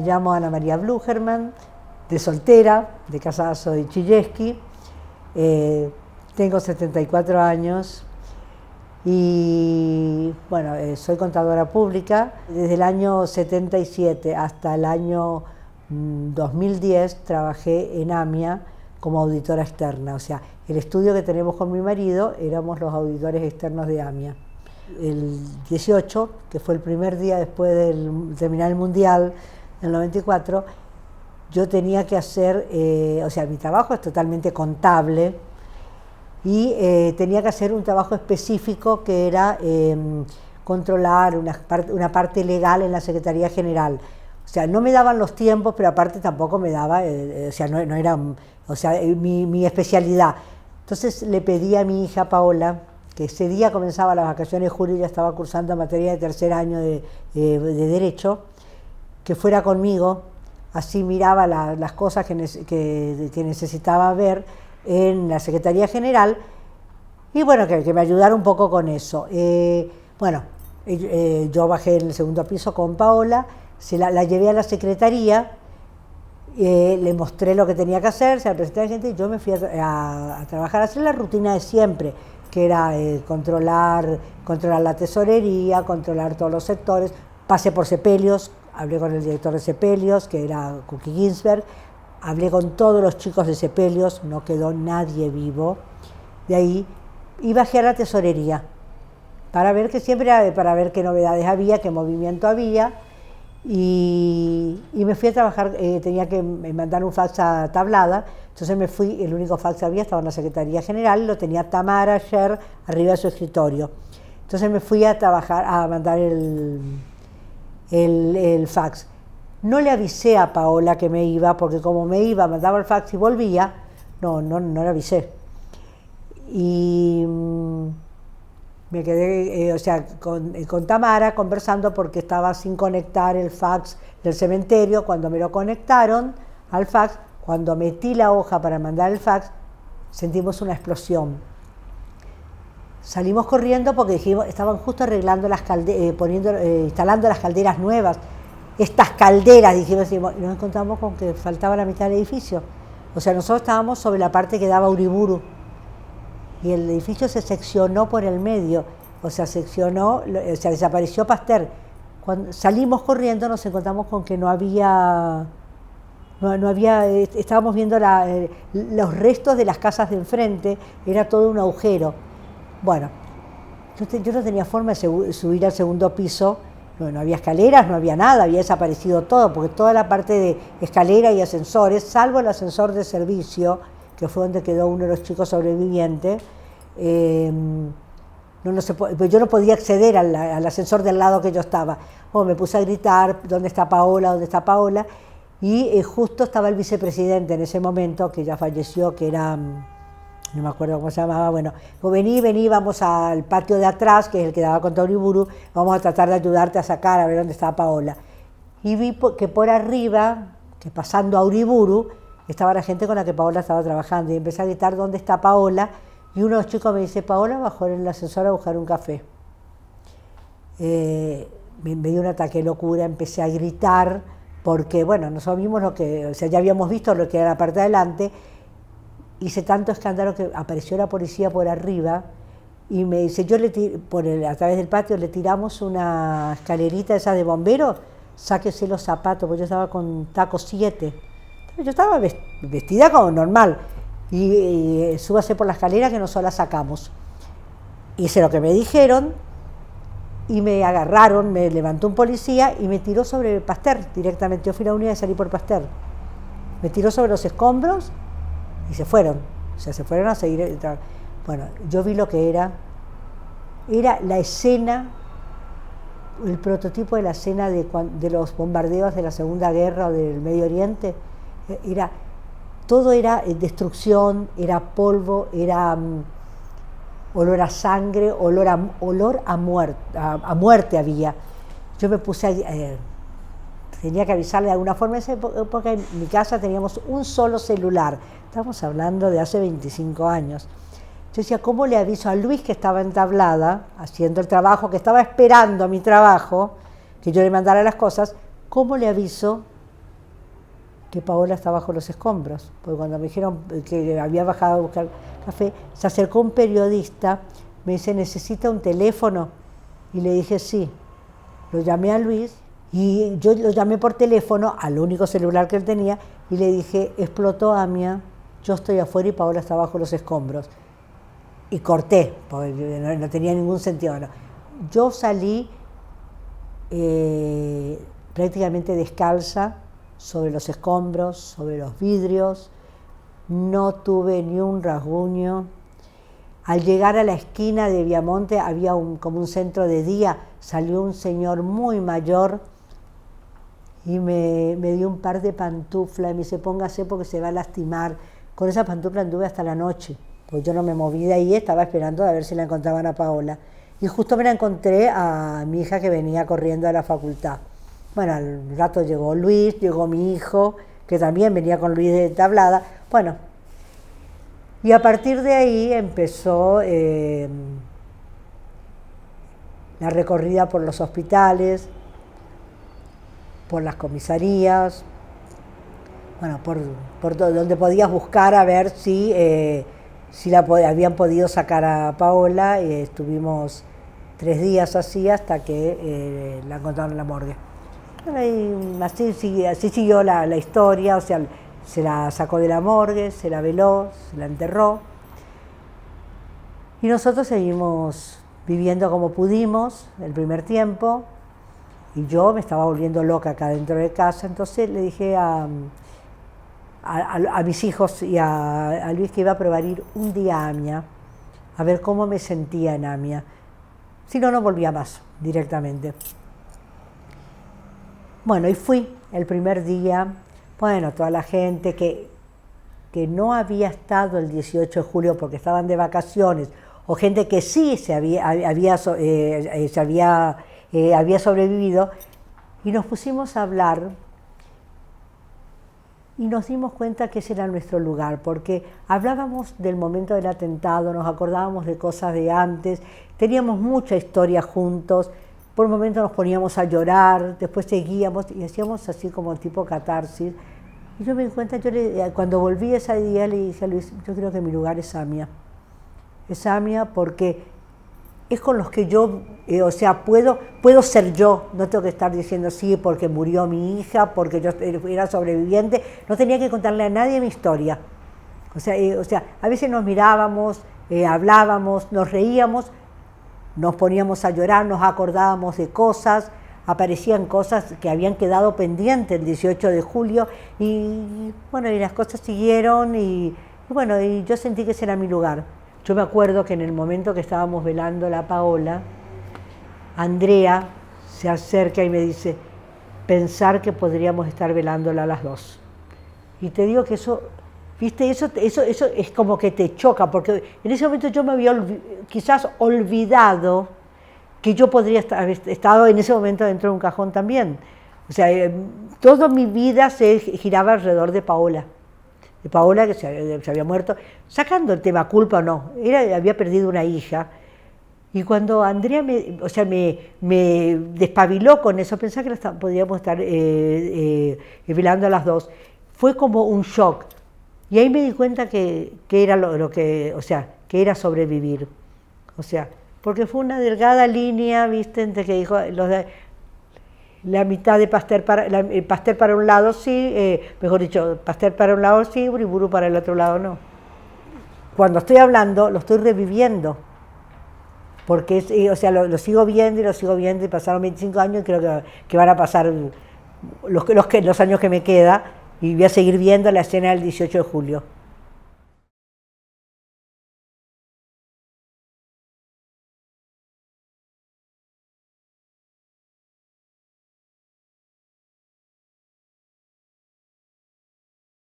llamo Ana María Blugerman, de soltera, de casada soy Chilleski, tengo 74 años y bueno, soy contadora pública. Desde el año 77 hasta el año 2010 trabajé en AMIA como auditora externa, o sea, el estudio que tenemos con mi marido éramos los auditores externos de AMIA. El 18, que fue el primer día después de terminar el Mundial, en el 94, yo tenía que hacer, o sea, mi trabajo es totalmente contable y tenía que hacer un trabajo específico que era controlar una parte legal en la Secretaría General. O sea, no me daban los tiempos, pero aparte tampoco me daba, o sea, no era, o sea, mi especialidad. Entonces le pedí a mi hija Paola, que ese día comenzaba las vacaciones de julio y ya estaba cursando materia de tercer año de Derecho, que fuera conmigo, así miraba las cosas que necesitaba ver en la Secretaría General y bueno, que me ayudara un poco con eso. Bueno, yo bajé en el segundo piso con Paola, la llevé a la Secretaría, le mostré lo que tenía que hacer, se la presenté a la gente y yo me fui a trabajar, a hacer la rutina de siempre, que era controlar la tesorería, controlar todos los sectores. Pasé por Sepelios, hablé con el director de Sepelios, que era Cookie Ginsberg, hablé con todos los chicos de Sepelios, no quedó nadie vivo. De ahí y bajé a la tesorería para ver para ver qué novedades había, qué movimiento había. Y me fui a trabajar, tenía que mandar un fax a Tablada, entonces me fui, el único fax que había estaba en la Secretaría General, lo tenía Tamara ayer arriba de su escritorio. Entonces me fui a trabajar, a mandar el fax. No le avisé a Paola que me iba, porque como me iba, mandaba el fax y volvía, no le avisé. Y me quedé, o sea, con Tamara conversando porque estaba sin conectar el fax del cementerio. Cuando me lo conectaron al fax, cuando metí la hoja para mandar el fax, sentimos una explosión. Salimos corriendo porque dijimos, estaban justo arreglando instalando las calderas nuevas. Estas calderas, dijimos, y nos encontramos con que faltaba la mitad del edificio. O sea, nosotros estábamos sobre la parte que daba a Uriburu. Y el edificio se seccionó por el medio, o sea, desapareció Pasteur. Cuando salimos corriendo nos encontramos con que no había, estábamos viendo los restos de las casas de enfrente, era todo un agujero. Bueno, yo no tenía forma de subir al segundo piso, no había escaleras, no había nada, había desaparecido todo, porque toda la parte de escalera y ascensores, salvo el ascensor de servicio, que fue donde quedó uno de los chicos sobrevivientes, pues yo no podía acceder al ascensor del lado que yo estaba. Me puse a gritar, ¿dónde está Paola? ¿Dónde está Paola? Y justo estaba el vicepresidente en ese momento, que ya falleció, que era, no me acuerdo cómo se llamaba, bueno, vení, vamos al patio de atrás, que es el que daba contra Uriburu, vamos a tratar de ayudarte a sacar, a ver dónde estaba Paola. Y vi que por arriba, que pasando a Uriburu, estaba la gente con la que Paola estaba trabajando, y empecé a gritar, ¿dónde está Paola? Y uno de los chicos me dice, Paola bajó en el ascensor a buscar un café. Me dio un ataque de locura, empecé a gritar, porque bueno, nosotros vimos ya habíamos visto lo que era la parte de adelante, hice tanto escándalo que apareció la policía por arriba, y me dice, a través del patio le tiramos una escalerita esa de bombero, sáquese los zapatos, porque yo estaba con taco 7. Yo estaba vestida como normal, y súbase por la escalera que nosotros la sacamos. Hice lo que me dijeron, y me agarraron, me levantó un policía y me tiró sobre Pasteur directamente. Yo fui la única de salir por Pasteur. Me tiró sobre los escombros y se fueron. O sea, se fueron a seguir. Bueno, yo vi lo que era la escena, el prototipo de la escena de los bombardeos de la Segunda Guerra o del Medio Oriente. Todo era destrucción, era polvo, era olor a sangre, olor a muerte había. Yo me puse tenía que avisarle de alguna forma, porque en mi casa teníamos un solo celular, estamos hablando de hace 25 años. Yo decía, ¿cómo le aviso a Luis, que estaba en Tablada, haciendo el trabajo, que estaba esperando mi trabajo, que yo le mandara las cosas? ¿Cómo le aviso que Paola está bajo los escombros, porque cuando me dijeron que había bajado a buscar café, se acercó un periodista, me dice, ¿necesita un teléfono? Y le dije, sí. Lo llamé a Luis, y yo lo llamé por teléfono, al único celular que él tenía, y le dije, explotó AMIA, yo estoy afuera y Paola está bajo los escombros. Y corté, porque no tenía ningún sentido. No. Yo salí prácticamente descalza sobre los escombros, sobre los vidrios, no tuve ni un rasguño. Al llegar a la esquina de Viamonte había como un centro de día, salió un señor muy mayor y me dio un par de pantuflas y me dice, póngase porque se va a lastimar. Con esa pantufla anduve hasta la noche, porque yo no me moví de ahí, estaba esperando a ver si la encontraban a Paola. Y justo me la encontré a mi hija que venía corriendo a la facultad. Bueno, al rato llegó Luis, llegó mi hijo, que también venía con Luis de Tablada. Bueno, y a partir de ahí empezó la recorrida por los hospitales, por las comisarías, bueno, por donde podías buscar a ver si habían podido sacar a Paola. Estuvimos 3 días así hasta que la encontraron en la morgue. Bueno, y así siguió la historia, o sea, se la sacó de la morgue, se la veló, se la enterró. Y nosotros seguimos viviendo como pudimos el primer tiempo, y yo me estaba volviendo loca acá dentro de casa, entonces le dije a mis hijos y a Luis que iba a probar ir un día a AMIA, a ver cómo me sentía en AMIA. Si no, no volvía más directamente. Bueno, y fui el primer día, bueno, toda la gente que no había estado el 18 de julio porque estaban de vacaciones, o gente que sí había sobrevivido, y nos pusimos a hablar y nos dimos cuenta que ese era nuestro lugar, porque hablábamos del momento del atentado, nos acordábamos de cosas de antes, teníamos mucha historia juntos, por un momento nos poníamos a llorar, después seguíamos y hacíamos así como tipo catarsis. Y yo me di cuenta, cuando volví ese día le dije a Luis, yo creo que mi lugar es AMIA. Es AMIA porque es con los que yo, o sea, puedo ser yo, no tengo que estar diciendo sí porque murió mi hija, porque yo era sobreviviente, no tenía que contarle a nadie mi historia. O sea, a veces nos mirábamos, hablábamos, nos reíamos, nos poníamos a llorar, nos acordábamos de cosas, aparecían cosas que habían quedado pendientes el 18 de julio y bueno, y las cosas siguieron y bueno, y yo sentí que ese era mi lugar. Yo me acuerdo que en el momento que estábamos velando a la Paola, Andrea se acerca y me dice, pensar que podríamos estar velándola a las 2. Y te digo que eso, viste, eso es como que te choca, porque en ese momento yo me había quizás olvidado que yo podría haber estado en ese momento dentro de un cajón también. O sea, toda mi vida se giraba alrededor de Paola que se había muerto, sacando el tema culpa o no, había perdido una hija. Y cuando Andrea me despabiló con eso, pensaba que podíamos estar velando a las 2, fue como un shock. Y ahí me di cuenta que era lo que, o sea, que era sobrevivir. O sea, porque fue una delgada línea, ¿viste? Entre que dijo, la mitad de Pasteur para un lado sí, mejor dicho, Pasteur para un lado sí, Uriburu para el otro lado no. Cuando estoy hablando, lo estoy reviviendo. Porque o sea, lo sigo viendo y pasaron 25 años y creo que van a pasar los años que me queda y voy a seguir viendo la escena del 18 de julio.